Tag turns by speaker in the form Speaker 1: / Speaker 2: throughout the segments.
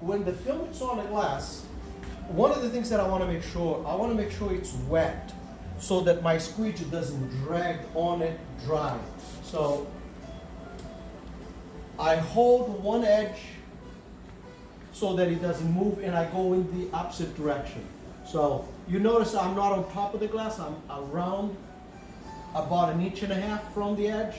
Speaker 1: when the film is on the glass, one of the things that I want to make sure it's wet so that my squeegee doesn't drag on it dry. So I hold one edge so that it doesn't move, and I go in the opposite direction. So you notice I'm not on top of the glass, I'm around about 1.5 inches from the edge.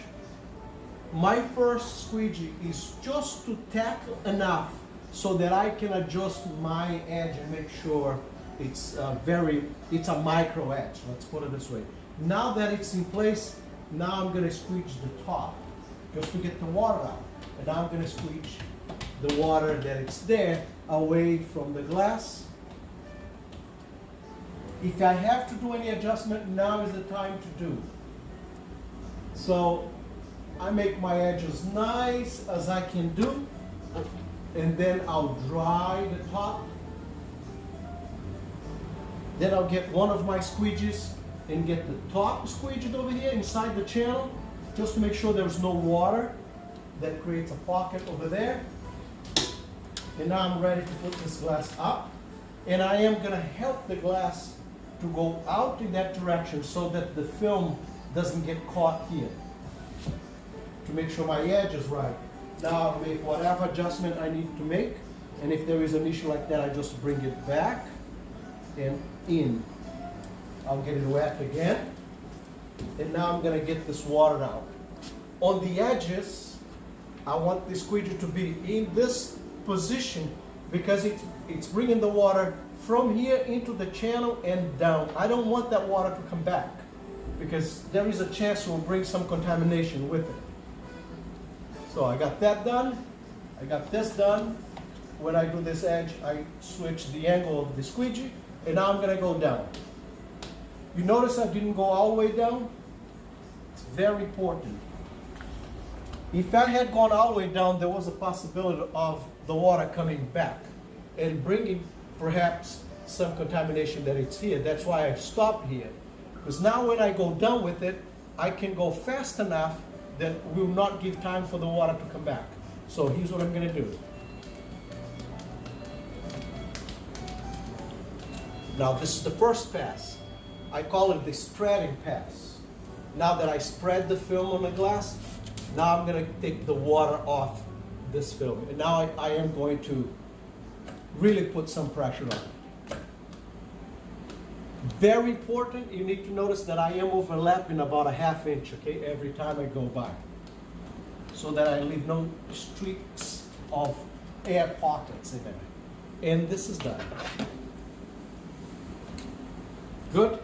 Speaker 1: My first squeegee is just to tackle enough so that I can adjust my edge and make sure it's a micro edge, let's put it this way. Now that it's in place, now I'm gonna squeege the top just to get the water out. And now I'm gonna squeege the water that it's there away from the glass. If I have to do any adjustment, now is the time to do. So I make my edges nice as I can do, and then I'll dry the top. Then I'll get one of my squeegees and get the top squeegee over here inside the channel, just to make sure there's no water. That creates a pocket over there. And now I'm ready to put this glass up. And I am gonna help the glass to go out in that direction so that the film doesn't get caught here. To make sure my edge is right. Now I'll make whatever adjustment I need to make. And if there is an issue like that, I just bring it back and in. I'll get it wet again. And now I'm gonna get this water out. On the edges, I want the squeegee to be in this position because it's bringing the water from here into the channel and down. I don't want that water to come back because there is a chance it will bring some contamination with it. So I got that done. I got this done. When I do this edge, I switch the angle of the squeegee, and now I'm gonna go down. You notice I didn't go all the way down? It's very important. If I had gone all the way down, there was a possibility of the water coming back and bringing perhaps some contamination that it's here. That's why I stopped here. Because now when I go down with it, I can go fast enough that will not give time for the water to come back. So here's what I'm gonna do. Now this is the first pass. I call it the spreading pass. Now that I spread the film on the glass, now I'm going to take the water off this film. And now I am going to really put some pressure on it. Very important, you need to notice that I am overlapping about 1/2 inch, okay, every time I go by. So that I leave no streaks of air pockets in there. And this is done. Good?